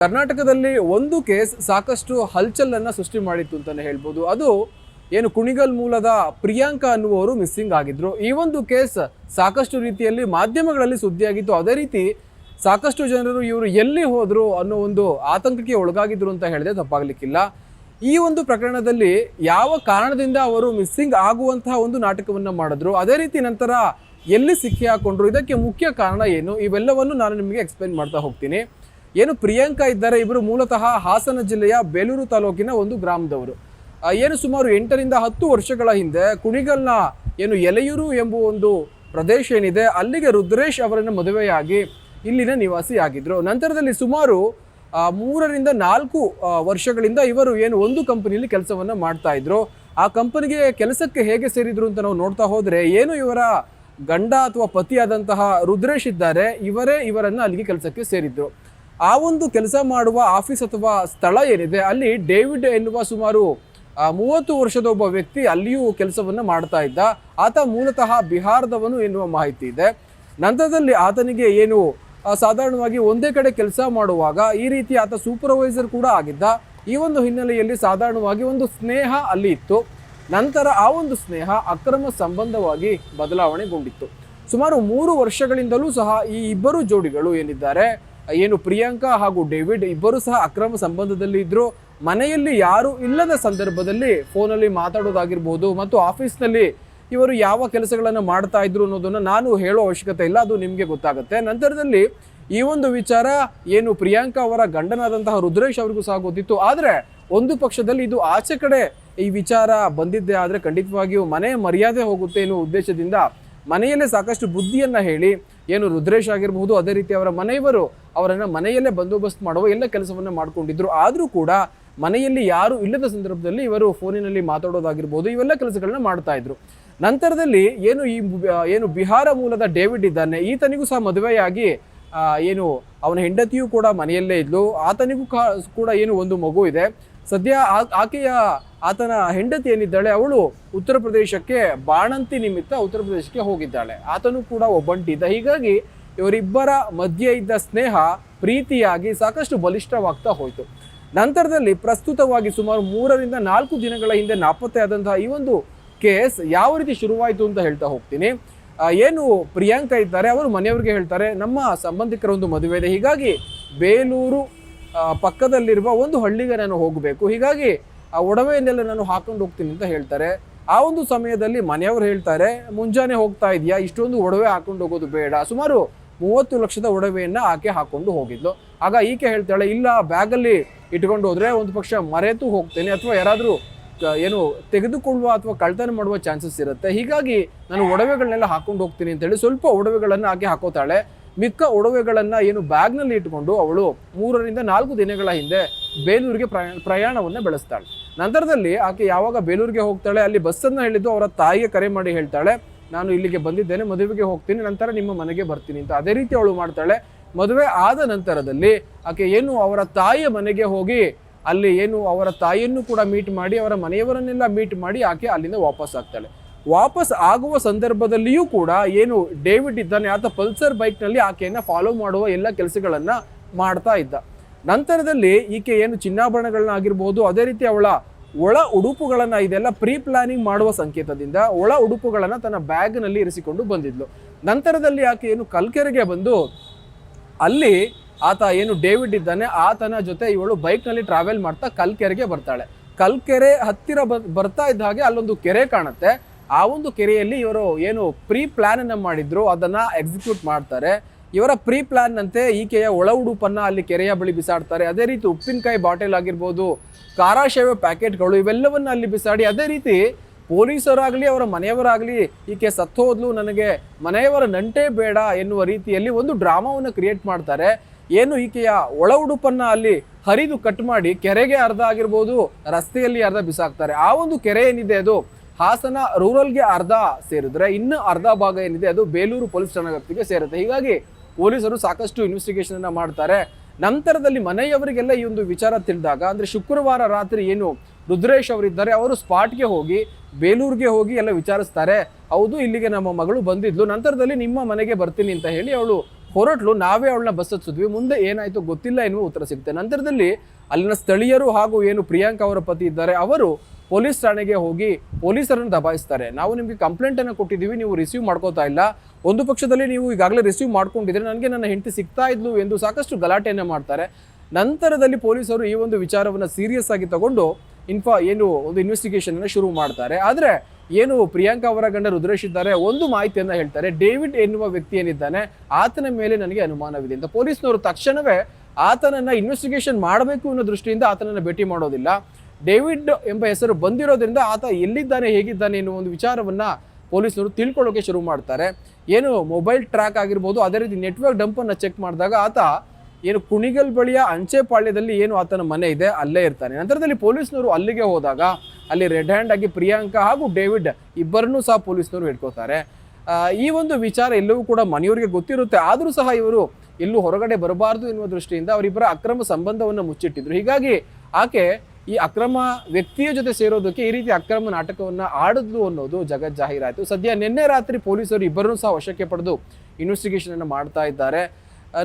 ಕರ್ನಾಟಕದಲ್ಲಿ ಒಂದು ಕೇಸ್ ಸಾಕಷ್ಟು ಹಲ್ಚಲನ್ನು ಸೃಷ್ಟಿ ಮಾಡಿತ್ತು ಅಂತಲೇ ಹೇಳ್ಬೋದು. ಅದು ಏನು ಕುಣಿಗಲ್ ಮೂಲದ ಪ್ರಿಯಾಂಕಾ ಅನ್ನುವರು ಮಿಸ್ಸಿಂಗ್ ಆಗಿದ್ರು. ಈ ಒಂದು ಕೇಸ್ ಸಾಕಷ್ಟು ರೀತಿಯಲ್ಲಿ ಮಾಧ್ಯಮಗಳಲ್ಲಿ ಸುದ್ದಿಯಾಗಿತ್ತು. ಅದೇ ರೀತಿ ಸಾಕಷ್ಟು ಜನರು ಇವರು ಎಲ್ಲಿ ಹೋದ್ರು ಅನ್ನೋ ಒಂದು ಆತಂಕಕ್ಕೆ ಒಳಗಾಗಿದ್ರು ಅಂತ ಹೇಳಿದ್ರೆ ತಪ್ಪಾಗಲಿಕ್ಕಿಲ್ಲ. ಈ ಒಂದು ಪ್ರಕರಣದಲ್ಲಿ ಯಾವ ಕಾರಣದಿಂದ ಅವರು ಮಿಸ್ಸಿಂಗ್ ಆಗುವಂತಹ ಒಂದು ನಾಟಕವನ್ನು ಮಾಡಿದ್ರು, ಅದೇ ರೀತಿ ನಂತರ ಎಲ್ಲಿ ಸಿಕ್ಕಿ ಹಾಕೊಂಡ್ರು, ಇದಕ್ಕೆ ಮುಖ್ಯ ಕಾರಣ ಏನು, ಇವೆಲ್ಲವನ್ನು ನಾನು ನಿಮಗೆ ಎಕ್ಸ್ಪ್ಲೈನ್ ಮಾಡ್ತಾ ಹೋಗ್ತೀನಿ. ಏನು ಪ್ರಿಯಾಂಕಾ ಇದ್ದಾರೆ, ಇವರು ಮೂಲತಃ ಹಾಸನ ಜಿಲ್ಲೆಯ ಬೇಲೂರು ತಾಲೂಕಿನ ಒಂದು ಗ್ರಾಮದವರು. ಏನು ಸುಮಾರು 8 ರಿಂದ 10 ವರ್ಷಗಳ ಹಿಂದೆ ಕುಣಿಗಲ್ನ ಏನು ಎಲೆಯೂರು ಎಂಬುವ ಒಂದು ಪ್ರದೇಶ ಏನಿದೆ ಅಲ್ಲಿಗೆ ರುದ್ರೇಶ್ ಅವರನ್ನು ಮದುವೆಯಾಗಿ ಇಲ್ಲಿನ ನಿವಾಸಿ ಆಗಿದ್ರು. ನಂತರದಲ್ಲಿ ಸುಮಾರು 3 ರಿಂದ 4 ವರ್ಷಗಳಿಂದ ಇವರು ಏನು ಒಂದು ಕಂಪನಿಯಲ್ಲಿ ಕೆಲಸವನ್ನು ಮಾಡ್ತಾ ಇದ್ರು. ಆ ಕಂಪನಿಗೆ ಕೆಲಸಕ್ಕೆ ಹೇಗೆ ಸೇರಿದ್ರು ಅಂತ ನಾವು ನೋಡ್ತಾ ಹೋದ್ರೆ, ಏನು ಇವರ ಗಂಡ ಅಥವಾ ಪತಿಯಾದಂತಹ ರುದ್ರೇಶ್ ಇದ್ದಾರೆ, ಇವರನ್ನು ಅಲ್ಲಿಗೆ ಕೆಲಸಕ್ಕೆ ಸೇರಿದ್ರು. ಆ ಒಂದು ಕೆಲಸ ಮಾಡುವ ಆಫೀಸ್ ಅಥವಾ ಸ್ಥಳ ಏನಿದೆ ಅಲ್ಲಿ ಡೇವಿಡ್ ಎನ್ನುವ ಸುಮಾರು 30 ವರ್ಷದ ಒಬ್ಬ ವ್ಯಕ್ತಿ ಅಲ್ಲಿಯೂ ಕೆಲಸವನ್ನು ಮಾಡ್ತಾ ಇದ್ದ. ಆತ ಮೂಲತಃ ಬಿಹಾರದವನು ಎನ್ನುವ ಮಾಹಿತಿ ಇದೆ. ನಂತರದಲ್ಲಿ ಆತನಿಗೆ ಏನು ಸಾಧಾರಣವಾಗಿ ಒಂದೇ ಕಡೆ ಕೆಲಸ ಮಾಡುವಾಗ ಈ ರೀತಿ ಆತ ಸೂಪರ್ವೈಸರ್ ಕೂಡ ಆಗಿದ್ದ. ಈ ಒಂದು ಹಿನ್ನೆಲೆಯಲ್ಲಿ ಸಾಧಾರಣವಾಗಿ ಒಂದು ಸ್ನೇಹ ಅಲ್ಲಿ ಇತ್ತು. ನಂತರ ಆ ಒಂದು ಸ್ನೇಹ ಅಕ್ರಮ ಸಂಬಂಧವಾಗಿ ಬದಲಾವಣೆಗೊಂಡಿತ್ತು. ಸುಮಾರು 3 ವರ್ಷಗಳಿಂದಲೂ ಸಹ ಈ ಇಬ್ಬರು ಜೋಡಿಗಳು ಏನಿದ್ದಾರೆ, ಏನು ಪ್ರಿಯಾಂಕಾ ಹಾಗೂ ಡೇವಿಡ್, ಇಬ್ಬರು ಸಹ ಅಕ್ರಮ ಸಂಬಂಧದಲ್ಲಿ ಇದ್ರು. ಮನೆಯಲ್ಲಿ ಯಾರು ಇಲ್ಲದ ಸಂದರ್ಭದಲ್ಲಿ ಫೋನಲ್ಲಿ ಮಾತಾಡೋದಾಗಿರ್ಬೋದು ಮತ್ತು ಆಫೀಸ್ನಲ್ಲಿ ಇವರು ಯಾವ ಕೆಲಸಗಳನ್ನು ಮಾಡ್ತಾ ಇದ್ರು ಅನ್ನೋದನ್ನು ನಾನು ಹೇಳೋ ಅವಶ್ಯಕತೆ ಇಲ್ಲ, ಅದು ನಿಮಗೆ ಗೊತ್ತಾಗುತ್ತೆ. ನಂತರದಲ್ಲಿ ಈ ಒಂದು ವಿಚಾರ ಏನು ಪ್ರಿಯಾಂಕಾ ಅವರ ಗಂಡನಾದಂತಹ ರುದ್ರೇಶ್ ಅವರಿಗೂ ಸಹ ಗೊತ್ತಿತ್ತು. ಆದರೆ ಒಂದು ಪಕ್ಷದಲ್ಲಿ ಇದು ಆಚೆ ಕಡೆ ಈ ವಿಚಾರ ಬಂದಿದ್ದೆ ಆದರೆ ಖಂಡಿತವಾಗಿಯೂ ಮನೆಯ ಮರ್ಯಾದೆ ಹೋಗುತ್ತೆ ಎನ್ನುವ ಉದ್ದೇಶದಿಂದ ಮನೆಯಲ್ಲೇ ಸಾಕಷ್ಟು ಬುದ್ಧಿಯನ್ನ ಹೇಳಿ ಏನು ರುದ್ರೇಶ್ ಆಗಿರಬಹುದು, ಅದೇ ರೀತಿ ಅವರ ಮನೆಯವರು ಅವರನ್ನು ಮನೆಯಲ್ಲೇ ಬಂದೋಬಸ್ತ್ ಮಾಡುವ ಎಲ್ಲ ಕೆಲಸವನ್ನು ಮಾಡ್ಕೊಂಡಿದ್ರು. ಆದರೂ ಕೂಡ ಮನೆಯಲ್ಲಿ ಯಾರು ಇಲ್ಲದ ಸಂದರ್ಭದಲ್ಲಿ ಇವರು ಫೋನಿನಲ್ಲಿ ಮಾತಾಡೋದಾಗಿರ್ಬೋದು, ಇವೆಲ್ಲ ಕೆಲಸಗಳನ್ನ ಮಾಡ್ತಾ ಇದ್ರು. ನಂತರದಲ್ಲಿ ಏನು ಬಿಹಾರ ಮೂಲದ ಡೇವಿಡ್ ಇದ್ದಾನೆ, ಈತನಿಗೂ ಸಹ ಮದುವೆಯಾಗಿ ಏನು ಅವನ ಹೆಂಡತಿಯೂ ಕೂಡ ಮನೆಯಲ್ಲೇ ಇದ್ಲು. ಆತನಿಗೂ ಕೂಡ ಏನು ಒಂದು ಮಗು ಇದೆ. ಸದ್ಯ ಆತನ ಹೆಂಡತಿ ಏನಿದ್ದಾಳೆ ಅವಳು ಉತ್ತರ ಪ್ರದೇಶಕ್ಕೆ ಬಾಣಂತಿ ನಿಮಿತ್ತ ಉತ್ತರ ಪ್ರದೇಶಕ್ಕೆ ಹೋಗಿದ್ದಾಳೆ. ಆತನು ಕೂಡ ಒಬ್ಬಂಟಿದ್ದ. ಹೀಗಾಗಿ ಇವರಿಬ್ಬರ ಮಧ್ಯೆ ಇದ್ದ ಸ್ನೇಹ ಪ್ರೀತಿಯಾಗಿ ಸಾಕಷ್ಟು ಬಲಿಷ್ಠವಾಗ್ತಾ ಹೋಯಿತು. ನಂತರದಲ್ಲಿ ಪ್ರಸ್ತುತವಾಗಿ ಸುಮಾರು 3 ರಿಂದ 4 ದಿನಗಳ ಹಿಂದೆ ನಾಪತ್ತೆ ಆದಂತಹ ಈ ಒಂದು ಕೇಸ್ ಯಾವ ರೀತಿ ಶುರುವಾಯಿತು ಅಂತ ಹೇಳ್ತಾ ಹೋಗ್ತೀನಿ. ಏನು ಪ್ರಿಯಾಂಕಾ ಇದ್ದಾರೆ, ಅವರು ಮನೆಯವ್ರಿಗೆ ಹೇಳ್ತಾರೆ, ನಮ್ಮ ಸಂಬಂಧಿಕರ ಒಂದು ಮದುವೆ ಇದೆ, ಹೀಗಾಗಿ ಬೇಲೂರು ಪಕ್ಕದಲ್ಲಿರುವ ಒಂದು ಹಳ್ಳಿಗೆ ನಾನು ಹೋಗಬೇಕು, ಹೀಗಾಗಿ ಆ ಒಡವೆಯನ್ನೆಲ್ಲ ನಾನು ಹಾಕೊಂಡು ಹೋಗ್ತೀನಿ ಅಂತ ಹೇಳ್ತಾರೆ. ಆ ಒಂದು ಸಮಯದಲ್ಲಿ ಮನೆಯವರು ಹೇಳ್ತಾರೆ, ಮುಂಜಾನೆ ಹೋಗ್ತಾ ಇದೆಯಾ, ಇಷ್ಟೊಂದು ಒಡವೆ ಹಾಕೊಂಡು ಹೋಗೋದು ಬೇಡ. ಸುಮಾರು 30 ಲಕ್ಷದ ಒಡವೆಯನ್ನು ಆಕೆ ಹಾಕೊಂಡು ಹೋಗಿದ್ಲು. ಆಗ ಈಕೆ ಹೇಳ್ತಾಳೆ, ಇಲ್ಲ ಬ್ಯಾಗಲ್ಲಿ ಇಟ್ಕೊಂಡು ಹೋದ್ರೆ ಒಂದು ಪಕ್ಷ ಮರೆತು ಹೋಗ್ತೇನೆ ಅಥವಾ ಯಾರಾದರೂ ಏನು ತೆಗೆದುಕೊಳ್ಳುವ ಅಥವಾ ಕಳ್ತನ ಮಾಡುವ ಚಾನ್ಸಸ್ ಇರುತ್ತೆ, ಹೀಗಾಗಿ ನಾನು ಒಡವೆಗಳನ್ನೆಲ್ಲ ಹಾಕೊಂಡು ಹೋಗ್ತೀನಿ ಅಂತೇಳಿ ಸ್ವಲ್ಪ ಒಡವೆಗಳನ್ನು ಆಕೆ ಹಾಕೋತಾಳೆ. ಮಿಕ್ಕ ಒಡವೆಗಳನ್ನು ಏನು ಬ್ಯಾಗ್ನಲ್ಲಿ ಇಟ್ಕೊಂಡು ಅವಳು 3 ರಿಂದ 4 ದಿನಗಳ ಹಿಂದೆ ಬೇಲೂರಿಗೆ ಪ್ರಯಾಣವನ್ನು ಬೆಳೆಸ್ತಾಳೆ. ನಂತರದಲ್ಲಿ ಆಕೆ ಯಾವಾಗ ಬೇಲೂರಿಗೆ ಹೋಗ್ತಾಳೆ, ಅಲ್ಲಿ ಬಸ್ಸನ್ನು ಹೇಳಿದ್ದು ಅವರ ತಾಯಿಗೆ ಕರೆ ಮಾಡಿ ಹೇಳ್ತಾಳೆ, ನಾನು ಇಲ್ಲಿಗೆ ಬಂದಿದ್ದೇನೆ, ಮದುವೆಗೆ ಹೋಗ್ತೀನಿ, ನಂತರ ನಿಮ್ಮ ಮನೆಗೆ ಬರ್ತೀನಿ ಅಂತ. ಅದೇ ರೀತಿ ಅವಳು ಮಾಡ್ತಾಳೆ. ಮದುವೆ ಆದ ನಂತರದಲ್ಲಿ ಆಕೆ ಏನು ಅವರ ತಾಯಿಯ ಮನೆಗೆ ಹೋಗಿ ಅಲ್ಲಿ ಏನು ಅವರ ತಾಯಿಯನ್ನು ಕೂಡ ಮೀಟ್ ಮಾಡಿ ಅವರ ಮನೆಯವರನ್ನೆಲ್ಲ ಮೀಟ್ ಮಾಡಿ ಆಕೆ ಅಲ್ಲಿಂದ ವಾಪಸ್ ಆಗ್ತಾಳೆ. ವಾಪಸ್ ಆಗುವ ಸಂದರ್ಭದಲ್ಲಿಯೂ ಕೂಡ ಏನು ಡೇವಿಡ್ ಇದ್ದಾನೆ, ಆತ ಪಲ್ಸರ್ ಬೈಕ್ನಲ್ಲಿ ಆಕೆಯನ್ನು ಫಾಲೋ ಮಾಡುವ ಎಲ್ಲ ಕೆಲಸಗಳನ್ನು ಮಾಡ್ತಾ ಇದ್ದ. ನಂತರದಲ್ಲಿ ಈಕೆ ಏನು ಚಿನ್ನಾಭರಣಗಳನ್ನ ಆಗಿರ್ಬೋದು, ಅದೇ ರೀತಿ ಅವಳ ಒಳ ಉಡುಪುಗಳನ್ನು ಇದೆಲ್ಲ ಪ್ರೀ ಪ್ಲಾನಿಂಗ್ ಮಾಡುವ ಸಂಕೇತದಿಂದ ಒಳ ಉಡುಪುಗಳನ್ನು ತನ್ನ ಬ್ಯಾಗ್ನಲ್ಲಿ ಇರಿಸಿಕೊಂಡು ಬಂದಿದ್ಲು. ನಂತರದಲ್ಲಿ ಆಕೆ ಏನು ಕಲ್ಕೆರೆಗೆ ಬಂದು ಅಲ್ಲಿ ಆತ ಏನು ಡೇವಿಡ್ ಇದ್ದಾನೆ ಆತನ ಜೊತೆ ಇವಳು ಬೈಕ್ನಲ್ಲಿ ಟ್ರಾವೆಲ್ ಮಾಡ್ತಾ ಕಲ್ಕೆರೆಗೆ ಬರ್ತಾಳೆ. ಕಲ್ಕೆರೆ ಹತ್ತಿರ ಬರ್ತಾ ಇದ್ದ ಹಾಗೆ ಅಲ್ಲೊಂದು ಕೆರೆ ಕಾಣುತ್ತೆ. ಆ ಒಂದು ಕೆರೆಯಲ್ಲಿ ಇವರು ಏನು ಪ್ರೀ ಪ್ಲಾನ್ ಅನ್ನು ಮಾಡಿದ್ರು ಅದನ್ನ ಎಕ್ಸಿಕ್ಯೂಟ್ ಮಾಡ್ತಾರೆ. ಇವರ ಪ್ರೀ ಪ್ಲಾನ್ ನಂತೆ ಈಕೆಯ ಒಳ ಉಡುಪನ್ನ ಅಲ್ಲಿ ಕೆರೆಯ ಬಳಿ ಬಿಸಾಡ್ತಾರೆ. ಅದೇ ರೀತಿ ಉಪ್ಪಿನಕಾಯಿ ಬಾಟಲ್ ಆಗಿರ್ಬೋದು, ಕಾರಾಶೇವೆ ಪ್ಯಾಕೆಟ್ಗಳು, ಇವೆಲ್ಲವನ್ನ ಅಲ್ಲಿ ಬಿಸಾಡಿ, ಅದೇ ರೀತಿ ಪೊಲೀಸರಾಗಲಿ ಅವರ ಮನೆಯವರಾಗಲಿ ಈಕೆ ಸತ್ತೋದ್ಲು, ನನಗೆ ಮನೆಯವರ ನಂಟೇ ಬೇಡ ಎನ್ನುವ ರೀತಿಯಲ್ಲಿ ಒಂದು ಡ್ರಾಮಾವನ್ನು ಕ್ರಿಯೇಟ್ ಮಾಡ್ತಾರೆ. ಏನು ಈಕೆಯ ಒಳ ಉಡುಪನ್ನ ಅಲ್ಲಿ ಹರಿದು ಕಟ್ ಮಾಡಿ ಕೆರೆಗೆ ಅರ್ಧ ಆಗಿರ್ಬೋದು, ರಸ್ತೆಯಲ್ಲಿ ಅರ್ಧ ಬಿಸಾಕ್ತಾರೆ. ಆ ಒಂದು ಕೆರೆ ಏನಿದೆ ಅದು ಹಾಸನ ರೂರಲ್ಗೆ ಅರ್ಧ ಸೇರಿದ್ರೆ ಇನ್ನು ಅರ್ಧ ಭಾಗ ಏನಿದೆ ಅದು ಬೇಲೂರು ಪೊಲೀಸ್ ಠಾಣಾ ವ್ಯಾಪ್ತಿಗೆ ಸೇರುತ್ತೆ. ಹೀಗಾಗಿ ಪೊಲೀಸರು ಸಾಕಷ್ಟು ಇನ್ವೆಸ್ಟಿಗೇಷನ್ ಅನ್ನ ಮಾಡ್ತಾರೆ. ನಂತರದಲ್ಲಿ ಮನೆಯವರಿಗೆಲ್ಲ ಈ ಒಂದು ವಿಚಾರ ತಿಳಿದಾಗ, ಅಂದ್ರೆ ಶುಕ್ರವಾರ ರಾತ್ರಿ ಏನು ರುದ್ರೇಶ್ ಅವರಿದ್ದಾರೆ ಅವರು ಸ್ಪಾಟ್ಗೆ ಹೋಗಿ ಬೇಲೂರಿಗೆ ಹೋಗಿ ಎಲ್ಲ ವಿಚಾರಿಸ್ತಾರೆ. ಹೌದು, ಇಲ್ಲಿಗೆ ನಮ್ಮ ಮಗಳು ಬಂದಿದ್ಲು, ನಂತರದಲ್ಲಿ ನಿಮ್ಮ ಮನೆಗೆ ಬರ್ತೀನಿ ಅಂತ ಹೇಳಿ ಅವಳು ಹೊರಟ್ಲು, ನಾವೇ ಅವಳನ್ನ ಬಸ್ ಹತ್ತಿದ್ವಿ, ಮುಂದೆ ಏನಾಯ್ತು ಗೊತ್ತಿಲ್ಲ ಎನ್ನುವ ಉತ್ತರ ಸಿಗುತ್ತೆ. ನಂತರದಲ್ಲಿ ಅಲ್ಲಿನ ಸ್ಥಳೀಯರು ಹಾಗೂ ಏನು ಪ್ರಿಯಾಂಕಾ ಅವರ ಪತಿ ಇದ್ದಾರೆ ಅವರು ಪೊಲೀಸ್ ಠಾಣೆಗೆ ಹೋಗಿ ಪೊಲೀಸರನ್ನು ದಬಾಯಿಸ್ತಾರೆ. ನಾವು ನಿಮಗೆ ಕಂಪ್ಲೇಂಟನ್ನು ಕೊಟ್ಟಿದ್ದೀವಿ, ನೀವು ರಿಸೀವ್ ಮಾಡ್ಕೋತಾ ಇಲ್ಲ, ಒಂದು ಪಕ್ಷದಲ್ಲಿ ನೀವು ಈಗಾಗಲೇ ರಿಸೀವ್ ಮಾಡ್ಕೊಂಡಿದ್ರೆ ನನಗೆ ನನ್ನ ಹೆಂಡತಿ ಸಿಗ್ತಾ ಇದ್ಲು ಎಂದು ಸಾಕಷ್ಟು ಗಲಾಟೆಯನ್ನು ಮಾಡ್ತಾರೆ. ನಂತರದಲ್ಲಿ ಪೊಲೀಸರು ಈ ಒಂದು ವಿಚಾರವನ್ನು ಸೀರಿಯಸ್ ಆಗಿ ತಗೊಂಡು ಏನು ಒಂದು ಇನ್ವೆಸ್ಟಿಗೇಷನ್ ಅನ್ನು ಶುರು ಮಾಡ್ತಾರೆ. ಆದರೆ ಏನು ಪ್ರಿಯಾಂಕಾ ಅವರ ಗಂಡ ರುದ್ರೇಶ್ ಇದ್ದಾರೆ, ಒಂದು ಮಾಹಿತಿಯನ್ನು ಹೇಳ್ತಾರೆ, ಡೇವಿಡ್ ಎನ್ನುವ ವ್ಯಕ್ತಿ ಏನಿದ್ದಾನೆ ಆತನ ಮೇಲೆ ನನಗೆ ಅನುಮಾನವಿದೆ ಅಂತ. ಪೊಲೀಸ್ನವರು ತಕ್ಷಣವೇ ಆತನನ್ನ ಇನ್ವೆಸ್ಟಿಗೇಷನ್ ಮಾಡಬೇಕು ಅನ್ನೋ ದೃಷ್ಟಿಯಿಂದ ಆತನನ್ನು ಭೇಟಿ ಮಾಡೋದಿಲ್ಲ. ಡೇವಿಡ್ ಎಂಬ ಹೆಸರು ಬಂದಿರೋದ್ರಿಂದ ಆತ ಎಲ್ಲಿದ್ದಾನೆ, ಹೇಗಿದ್ದಾನೆ ಎನ್ನುವ ಒಂದು ವಿಚಾರವನ್ನ ಪೊಲೀಸರು ತಿಳ್ಕೊಳ್ಳೋಕೆ ಶುರು ಮಾಡ್ತಾರೆ. ಏನು ಮೊಬೈಲ್ ಟ್ರ್ಯಾಕ್ ಆಗಿರ್ಬೋದು, ಅದೇ ರೀತಿ ನೆಟ್ವರ್ಕ್ ಡಂಪನ್ನು ಚೆಕ್ ಮಾಡಿದಾಗ ಆತ ಏನು ಕುಣಿಗಲ್ ಬಳಿಯ ಅಂಚೆಪಾಳ್ಯದಲ್ಲಿ ಏನು ಆತನ ಮನೆ ಇದೆ ಅಲ್ಲೇ ಇರ್ತಾನೆ. ನಂತರದಲ್ಲಿ ಪೊಲೀಸ್ನವರು ಅಲ್ಲಿಗೆ ಹೋದಾಗ ಅಲ್ಲಿ ರೆಡ್ ಹ್ಯಾಂಡ್ ಆಗಿ ಪ್ರಿಯಾಂಕಾ ಹಾಗೂ ಡೇವಿಡ್ ಇಬ್ಬರನ್ನೂ ಸಹ ಪೊಲೀಸ್ನವರು ಹಿಡ್ಕೋತಾರೆ. ಈ ಒಂದು ವಿಚಾರ ಎಲ್ಲವೂ ಕೂಡ ಮನೆಯವರಿಗೆ ಗೊತ್ತಿರುತ್ತೆ, ಆದರೂ ಸಹ ಇವರು ಎಲ್ಲೂ ಹೊರಗಡೆ ಬರಬಾರ್ದು ಎನ್ನುವ ದೃಷ್ಟಿಯಿಂದ ಅವರಿಬ್ಬರ ಅಕ್ರಮ ಸಂಬಂಧವನ್ನು ಮುಚ್ಚಿಟ್ಟಿದ್ರು. ಹೀಗಾಗಿ ಆಕೆ ಈ ಅಕ್ರಮ ವ್ಯಕ್ತಿಯ ಜೊತೆ ಸೇರೋದಕ್ಕೆ ಈ ರೀತಿ ಅಕ್ರಮ ನಾಟಕವನ್ನು ಆಡಿದ್ಲು ಅನ್ನೋದು ಜಗಜ್ಜಾಹೀರಾಯಿತು. ಸದ್ಯ ನಿನ್ನೆ ರಾತ್ರಿ ಪೊಲೀಸರು ಇಬ್ಬರನ್ನೂ ಸಹ ವಶಕ್ಕೆ ಪಡೆದು ಇನ್ವೆಸ್ಟಿಗೇಷನ್ ಅನ್ನು ಮಾಡ್ತಾ ಇದ್ದಾರೆ.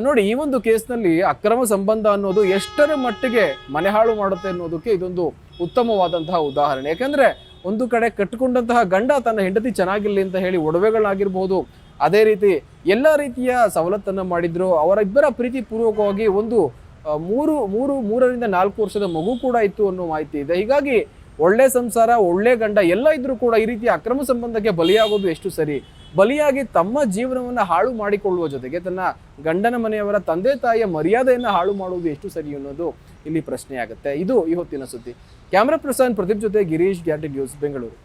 ನೋಡಿ, ಈ ಒಂದು ಕೇಸ್ನಲ್ಲಿ ಅಕ್ರಮ ಸಂಬಂಧ ಅನ್ನೋದು ಎಷ್ಟರ ಮಟ್ಟಿಗೆ ಮನೆ ಹಾಳು ಮಾಡುತ್ತೆ ಅನ್ನೋದಕ್ಕೆ ಇದೊಂದು ಉತ್ತಮವಾದಂತಹ ಉದಾಹರಣೆ. ಯಾಕಂದ್ರೆ ಒಂದು ಕಡೆ ಕಟ್ಟಿಕೊಂಡಂತಹ ಗಂಡ ತನ್ನ ಹೆಂಡತಿ ಚೆನ್ನಾಗಿರ್ಲಿ ಅಂತ ಹೇಳಿ ಒಡವೆಗಳಾಗಿರ್ಬೋದು, ಅದೇ ರೀತಿ ಎಲ್ಲ ರೀತಿಯ ಸವಲತ್ತನ್ನು ಮಾಡಿದ್ರು. ಅವರಿಬ್ಬರ ಪ್ರೀತಿ ಪೂರ್ವಕವಾಗಿ ಒಂದು 3 ವರ್ಷದ ಮಗು ಕೂಡ ಇತ್ತು ಅನ್ನೋ ಮಾಹಿತಿ ಇದೆ. ಹೀಗಾಗಿ ಒಳ್ಳೆ ಸಂಸಾರ, ಒಳ್ಳೆ ಗಂಡ ಎಲ್ಲ ಇದ್ರೂ ಕೂಡ ಈ ರೀತಿಯ ಅಕ್ರಮ ಸಂಬಂಧಕ್ಕೆ ಬಲಿಯಾಗೋದು ಎಷ್ಟು ಸರಿ? ಬಲಿಯಾಗಿ ತಮ್ಮ ಜೀವನವನ್ನು ಹಾಳು ಮಾಡಿಕೊಳ್ಳುವ ಜೊತೆಗೆ ತನ್ನ ಗಂಡನ ಮನೆಯವರ ತಂದೆ ತಾಯಿಯ ಮರ್ಯಾದೆಯನ್ನು ಹಾಳು ಮಾಡುವುದು ಎಷ್ಟು ಸರಿ ಅನ್ನೋದು ಇಲ್ಲಿ ಪ್ರಶ್ನೆ ಆಗುತ್ತೆ. ಇದು ಈ ಹೊತ್ತಿನ ಸುದ್ದಿ. ಕ್ಯಾಮ್ರಾ ಪರ್ಸನ್ ಪ್ರದೀಪ್ ಜೊತೆ ಗಿರೀಶ್, ಗ್ಯಾಟಿ ನ್ಯೂಸ್, ಬೆಂಗಳೂರು.